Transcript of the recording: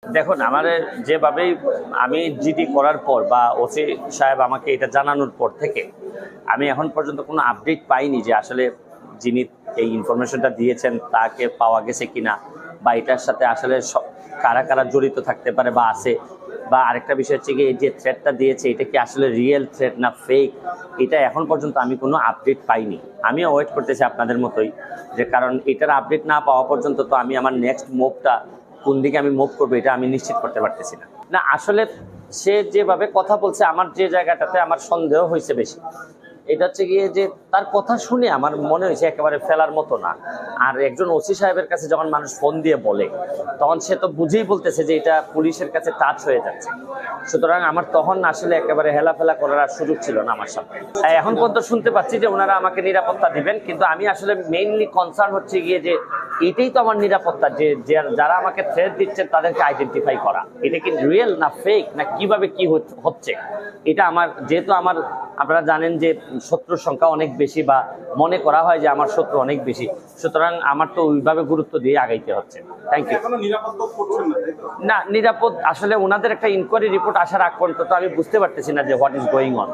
দেখুন আমার যেভাবেই আমি জিডি করার পর বা ওসি সাহেব আমাকে এটা জানানোর পর থেকে আমি এখন পর্যন্ত কোনো আপডেট পাইনি যে আসলে যিনি এই ইনফরমেশনটা দিয়েছেন তাকে পাওয়া গেছে কিনা, বা এটার সাথে আসলে কারা কারা জড়িত থাকতে পারে বা আছে, বা আরেকটা বিষয় হচ্ছে কি এই যে থ্রেটটা দিয়েছে এটা কি আসলে রিয়েল থ্রেট না ফেক, এটা এখন পর্যন্ত আমি কোনো আপডেট পাইনি। আমিও ওয়েট করতেছি আপনাদের মতোই, যে কারণ এটার আপডেট না পাওয়া পর্যন্ত তো আমি আমার নেক্সট মুভটা কোন দিকে আমি মুভ করবো এটা আমি নিশ্চিত করতে পারতেছি না। না আসলে সে যেভাবে কথা বলছে আমার যে জায়গাটাতে আমার সন্দেহ হয়েছে বেশি, এটা হচ্ছে গিয়ে যে তার কথা শুনে আমার মনে হয়েছে একেবারে ফেলার মতো না। আর একজন ওসি সাহেবের কাছে যখন মানুষ ফোন দিয়ে বলে তখন সে তো বুঝেই বলতেছে যে এটা পুলিশের কাছে টাচ হয়ে যাচ্ছে, সুতরাং আমার তখন আসলে একেবারে হেলাফেলা করার আর সুযোগ ছিল না আমার সাথে। এখন পর্যন্ত শুনতে পাচ্ছি যে ওনারা আমাকে নিরাপত্তা দিবেন, কিন্তু আমি আসলে মেইনলি কনসার্ন হচ্ছে গিয়ে যে এটাই তো আমার নিরাপত্তা, যে যারা আমাকে থ্রেট দিচ্ছেন তাদেরকে আইডেন্টিফাই করা, এটা কি রিয়েল না ফেক না কিভাবে কি হচ্ছে এটা আমার, যেহেতু আমার আপনারা জানেন যে শত্রুর সংখ্যা অনেক বেশি বা মনে করা হয় যে আমার শত্রু অনেক বেশি, সুতরাং আমার তো ওইভাবে গুরুত্ব দিয়ে আগাইতে হচ্ছে। Thank you. না নিরাপদ আসলে ওনাদের একটা ইনকোয়ারি রিপোর্ট আসার আগ পর্যন্ত তো আমি বুঝতে পারতেছি না যে হোয়াট ইজ গোয়িং অন।